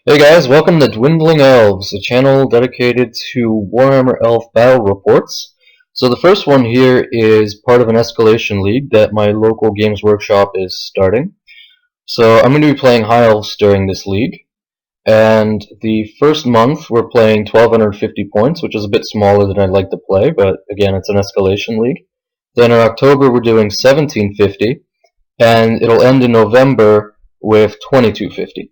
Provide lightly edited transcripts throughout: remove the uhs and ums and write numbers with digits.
Hey guys, welcome to Dwindling Elves, a channel dedicated to Warhammer Elf battle reports. So the first one here is part of an Escalation league that my local Games Workshop is starting. So I'm going to be playing High Elves during this league. And the first month we're playing 1250 points, which is a bit smaller than I'd like to play, but again it's an Escalation league. Then in October we're doing 1750, and it'll end in November with 2250.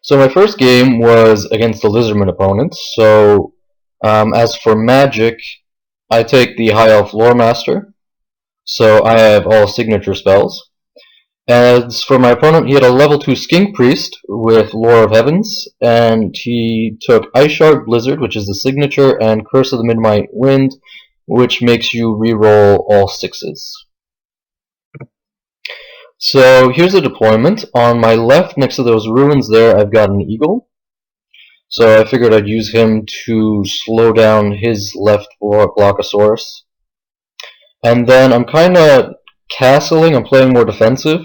So my first game was against the Lizardmen opponents. So as for magic, I take the High Elf Lore Master. So I have all signature spells. As for my opponent, he had a level 2 Skink Priest with Lore of Heavens, and he took Ice Shard Blizzard, which is the signature, and Curse of the Midnight Wind, which makes you reroll all sixes. So here's the deployment. On my left, next to those ruins there, I've got an eagle. So I figured I'd use him to slow down his left Blockosaurus. And then I'm kind of castling, I'm playing more defensive.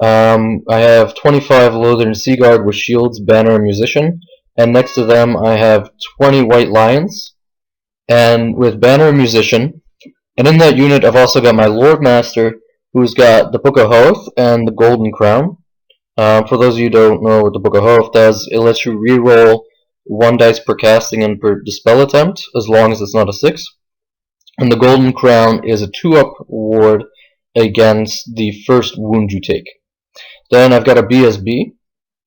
I have 25 Lothern Seaguard with shields, banner, and musician. And next to them I have 20 White Lions. And with banner and musician. And in that unit I've also got my Lord Master, who's got the Book of Hoth and the Golden Crown. For those of you who don't know what the Book of Hoth does, it lets you reroll 1 dice per casting and per dispel attempt, as long as it's not a 6. And the Golden Crown is a 2-up ward against the first wound you take. Then I've got a BSB,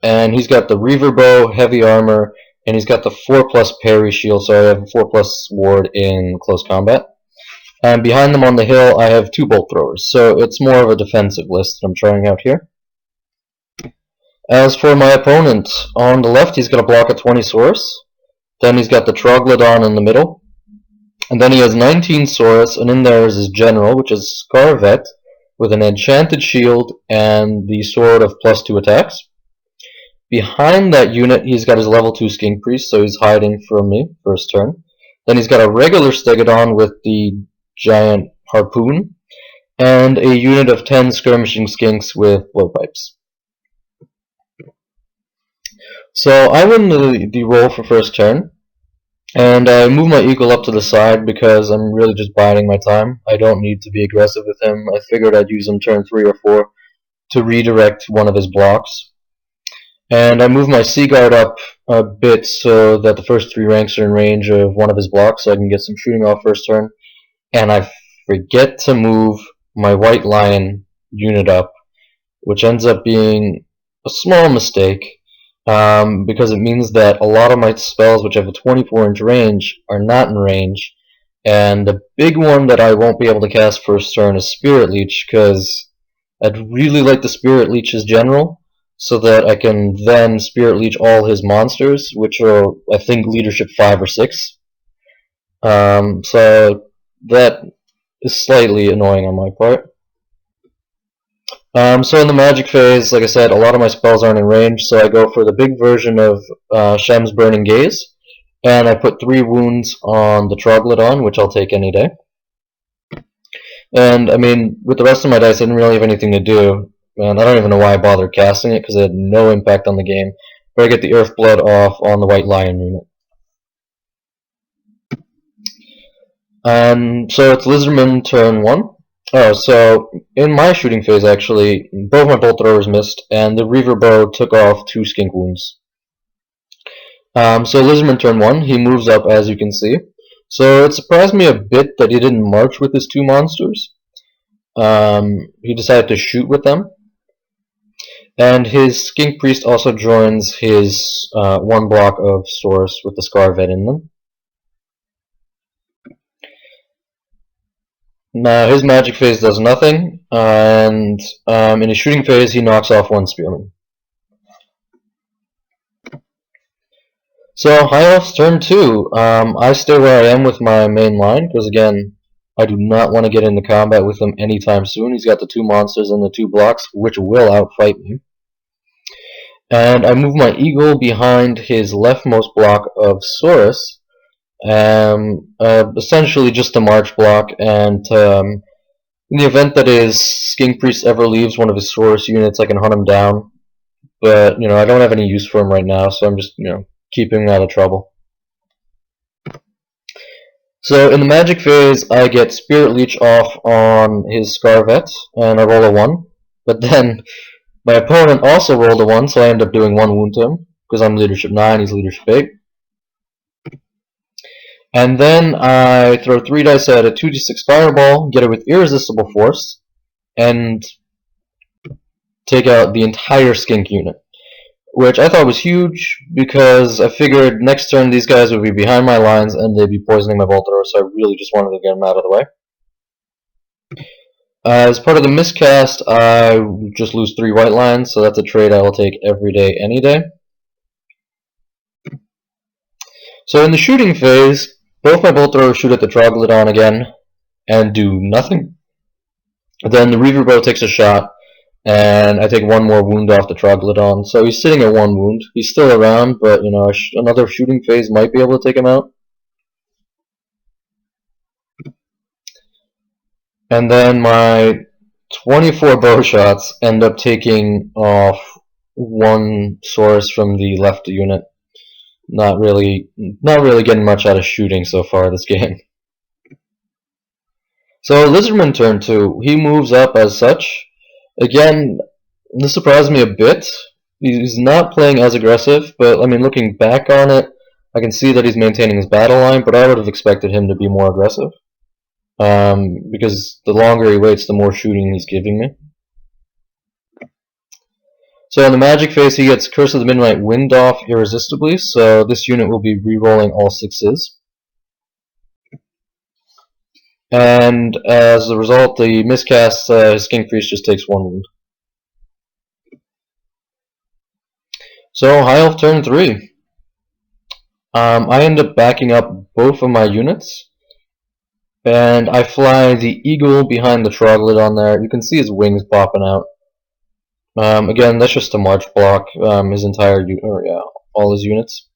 and he's got the Reaver Bow, heavy armor, and he's got the 4+ parry shield, so I have a 4+ ward in close combat. And behind them on the hill, I have 2 bolt throwers, so it's more of a defensive list that I'm trying out here. As for my opponent, on the left he's got a block of 20 Saurus, then he's got the Troglodyte in the middle, and then he has 19 Saurus, and in there is his general, which is Scarvet, with an enchanted shield and the sword of +2 attacks. Behind that unit he's got his level 2 Skink Priest, so he's hiding from me for his turn. Then he's got a regular Stegodon with the giant harpoon, and a unit of 10 skirmishing skinks with blowpipes. So I win the roll for first turn, and I move my eagle up to the side because I'm really just biding my time. I don't need to be aggressive with him. I figured I'd use him turn 3 or 4 to redirect one of his blocks. And I move my Seaguard up a bit so that the first 3 ranks are in range of one of his blocks, so I can get some shooting off first turn. And I forget to move my White Lion unit up, which ends up being a small mistake. Because it means that a lot of my spells, which have a 24-inch range, are not in range, and the big one that I won't be able to cast first turn is Spirit Leech, because I'd really like the Spirit Leech as general, so that I can then Spirit Leech all his monsters, which are, I think, leadership 5 or 6. So that is slightly annoying on my part. So in the magic phase, like I said, a lot of my spells aren't in range, so I go for the big version of Shem's Burning Gaze, and I put 3 wounds on the Troglodyte, which I'll take any day. And, I mean, with the rest of my dice, I didn't really have anything to do, and I don't even know why I bothered casting it, because it had no impact on the game, but I get the Earthblood off on the White Lion unit. So it's Lizardmen turn 1. Oh, so in my shooting phase, actually, both my bolt throwers missed, and the Reaver Bow took off 2 skink wounds. So Lizardman turn 1, he moves up, as you can see. So it surprised me a bit that he didn't march with his 2 monsters. He decided to shoot with them. And his Skink Priest also joins his 1 block of Saurus with the Scarvet in them. Now his magic phase does nothing, and in his shooting phase he knocks off 1 spearman. So High Elves turn 2. I stay where I am with my main line, because again, I do not want to get into combat with him anytime soon. He's got the 2 monsters and the 2 blocks, which will outfight me. And I move my eagle behind his leftmost block of Saurus, essentially just a march block, and in the event that his Skink Priest ever leaves one of his Saurus units, I can hunt him down. but I don't have any use for him right now, so I'm just keeping him out of trouble. So in the magic phase, I get Spirit Leech off on his Scarvet, and I roll a 1. But then my opponent also rolled a 1, so I end up doing 1 wound to him, because I'm leadership 9, he's leadership 8. And then I throw 3 dice at a 2d6 Fireball, get it with Irresistible Force, and take out the entire Skink unit. Which I thought was huge, because I figured next turn these guys would be behind my lines and they'd be poisoning my Bolt Thrower, so I really just wanted to get them out of the way. As part of the miscast, I just lose 3 white lines, so that's a trade I will take every day, any day. So in the shooting phase, both my Bolt Throwers shoot at the Troglodyte again, and do nothing. Then the Reaver Bow takes a shot, and I take 1 more wound off the Troglodyte, so he's sitting at 1 wound. He's still around, but another shooting phase might be able to take him out. And then my 24 bow shots end up taking off 1 Saurus from the left unit. Not really getting much out of shooting so far this game. So Lizardman turn 2, he moves up as such. Again, this surprised me a bit. He's not playing as aggressive, but looking back on it, I can see that he's maintaining his battle line, but I would have expected him to be more aggressive. Because the longer he waits, the more shooting he's giving me. So in the magic phase, he gets Curse of the Midnight Wind off irresistibly, so this unit will be re-rolling all 6s. And as a result, the miscast, his Skink Priest just takes 1 wound. So High Elf turn 3. I end up backing up both of my units, and I fly the Eagle behind the Troglodyte there. You can see his wings popping out. Again, that's just a march block, his entire all his units.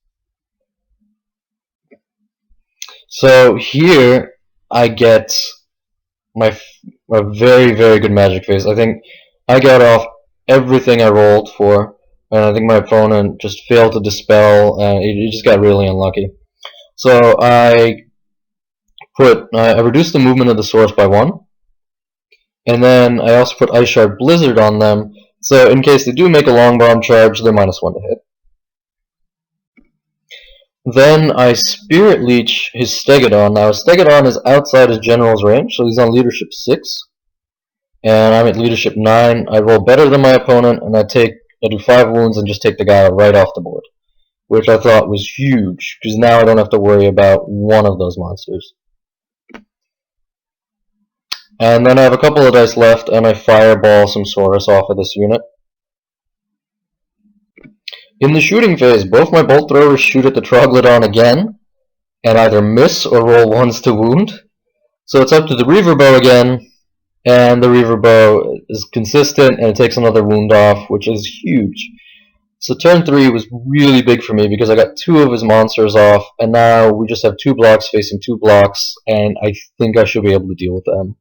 So here I get a very, very good magic phase. I think I got off everything I rolled for, and I think my opponent just failed to dispel, and he just got really unlucky. So I reduced the movement of the Saurus by 1, and then I also put Ice Shard Blizzard on them, so in case they do make a long bomb charge, they're -1 to hit. Then I Spirit Leech his Stegodon. Now his Stegodon is outside his general's range, so he's on leadership 6, and I'm at leadership 9. I roll better than my opponent, and I do 5 wounds and just take the guy out right off the board, which I thought was huge, because now I don't have to worry about one of those monsters. And then I have a couple of dice left, and I fireball some Saurus off of this unit. In the shooting phase, both my Bolt Throwers shoot at the Troglodyte again, and either miss or roll 1s to wound. So it's up to the Reaver Bow again, and the Reaver Bow is consistent, and it takes another wound off, which is huge. So turn 3 was really big for me, because I got 2 of his monsters off, and now we just have 2 blocks facing 2 blocks, and I think I should be able to deal with them.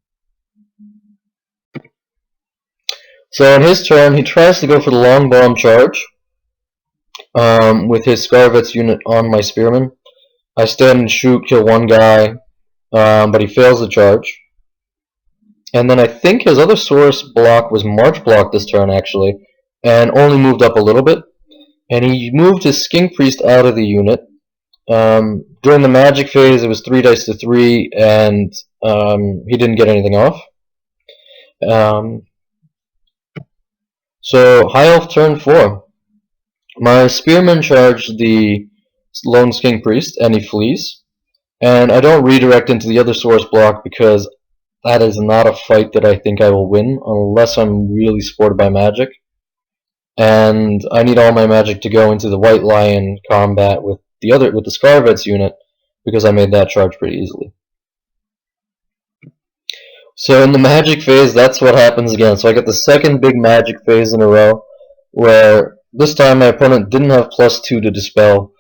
So on his turn, he tries to go for the long bomb charge with his Scarvet's unit on my Spearman. I stand and shoot, kill 1 guy, but he fails the charge. And then I think his other Saurus block was March block this turn, actually, and only moved up a little bit. And he moved his Skink Priest out of the unit. During the magic phase, it was 3 dice to 3, and he didn't get anything off. So High Elf turn 4. My Spearman charged the lone Skink Priest, and he flees. And I don't redirect into the other Saurus block because that is not a fight that I think I will win unless I'm really supported by magic. And I need all my magic to go into the White Lion combat with the Scarvet's unit, because I made that charge pretty easily. So in the magic phase, that's what happens again. So I get the second big magic phase in a row, where this time my opponent didn't have +2 to dispel,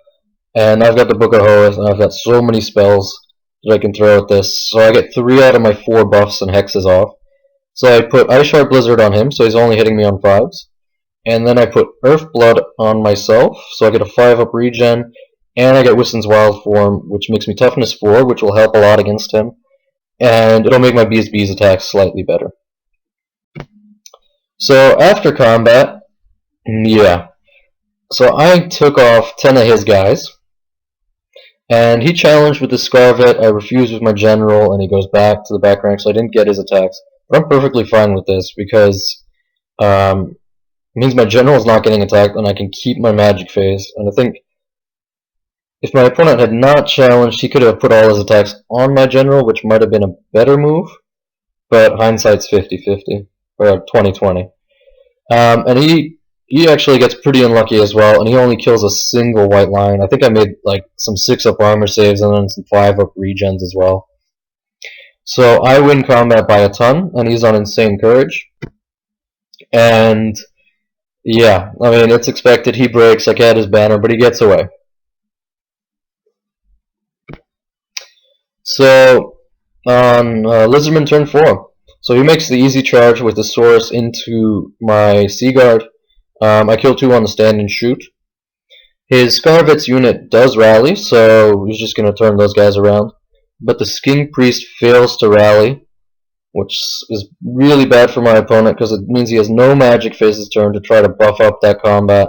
and I've got the Book of Horrors, and I've got so many spells that I can throw at this. So I get 3 out of my 4 buffs and hexes off. So I put Ice Shard Blizzard on him, so he's only hitting me on 5s. and then I put Earthblood on myself, so I get a 5-up regen, and I get Wissen's Wild Form, which makes me Toughness 4, which will help a lot against him, and it'll make my Bees attacks slightly better. So after combat, yeah, so I took off 10 of his guys, and he challenged with the Scarvet, I refused with my General, and he goes back to the back rank, so I didn't get his attacks. But I'm perfectly fine with this, because it means my General is not getting attacked, and I can keep my Magic Phase, and I think if my opponent had not challenged, he could have put all his attacks on my General, which might have been a better move, but hindsight's 50-50, or 20-20. And he actually gets pretty unlucky as well, and he only kills a single white lion. I think I made like some 6-up armor saves and then some 5-up regens as well. So I win combat by a ton, and he's on Insane Courage. And yeah, I mean, it's expected. He breaks, I get his banner, but he gets away. So on Lizardmen turn 4. So he makes the easy charge with the Saurus into my Seaguard. I kill 2 on the stand and shoot. His Scarvet's unit does rally, so he's just going to turn those guys around. But the Skin Priest fails to rally, which is really bad for my opponent because it means he has no magic phase this turn to try to buff up that combat.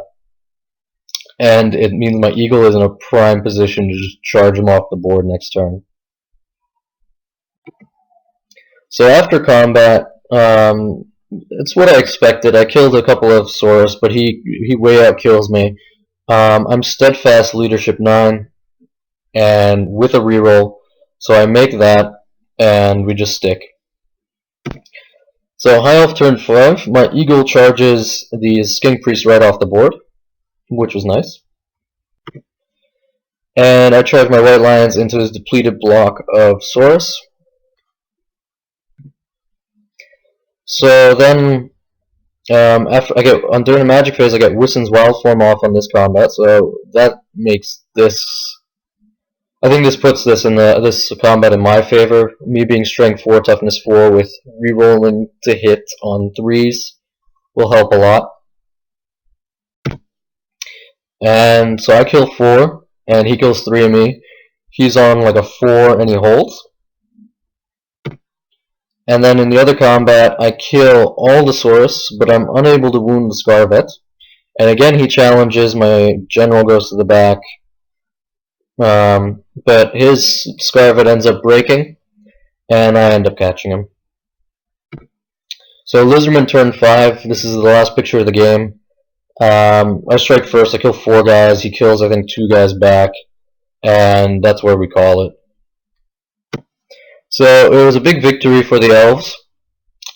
And it means my Eagle is in a prime position to just charge him off the board next turn. So after combat, it's what I expected. I killed a couple of Saurus, but he way out kills me. I'm Steadfast Leadership 9, and with a reroll, so I make that, and we just stick. So High Elf turn 5, my Eagle charges the Skink Priest right off the board, which was nice. And I charge my White Lions into his depleted block of Saurus. So then, during the magic phase, I get Wissen's Wild Form off on this combat, so that makes this. I think this puts this combat in my favor. Me being Strength 4, Toughness 4 with rerolling to hit on 3s will help a lot. And so I kill 4, and he kills 3 of me. He's on like a 4, and he holds. And then in the other combat, I kill all the Saurus, but I'm unable to wound the Scarvet. And again, he challenges, my General goes to the back. But his Scarvet ends up breaking, and I end up catching him. So Lizardman turn 5, this is the last picture of the game. I strike first, I kill 4 guys, he kills I think 2 guys back, and that's where we call it. So it was a big victory for the Elves.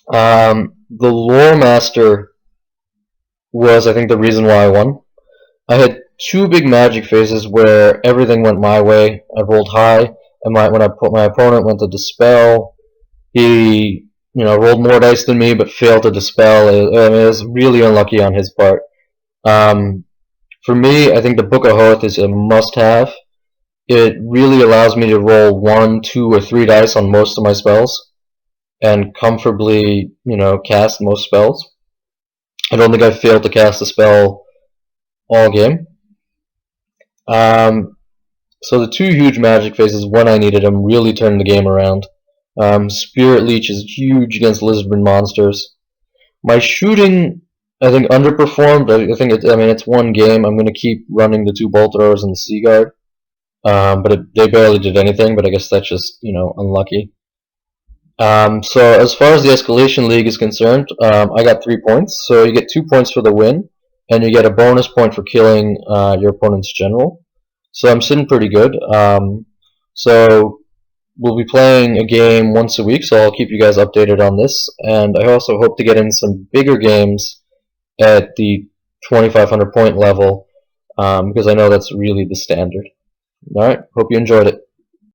The Lore Master was, I think, the reason why I won. I had 2 big magic phases where everything went my way. I rolled high, and when my opponent went to Dispel, he rolled more dice than me but failed to Dispel. It was really unlucky on his part. For me, I think the Book of Hoth is a must-have. It really allows me to roll 1, 2, or 3 dice on most of my spells and comfortably, cast most spells. I don't think I've failed to cast a spell all game. So the 2 huge magic phases when I needed them really turned the game around. Spirit Leech is huge against Lizardmen monsters. My shooting, I think, underperformed. I think it's one game. I'm going to keep running the 2 bolt throwers and the Seaguard. But they barely did anything, but I guess that's just, unlucky. So as far as the Escalation League is concerned, I got 3 points. So you get 2 points for the win, and you get a bonus point for killing your opponent's general. So I'm sitting pretty good. So we'll be playing a game once a week, so I'll keep you guys updated on this. And I also hope to get in some bigger games at the 2,500 point level, because I know that's really the standard. Alright, hope you enjoyed it.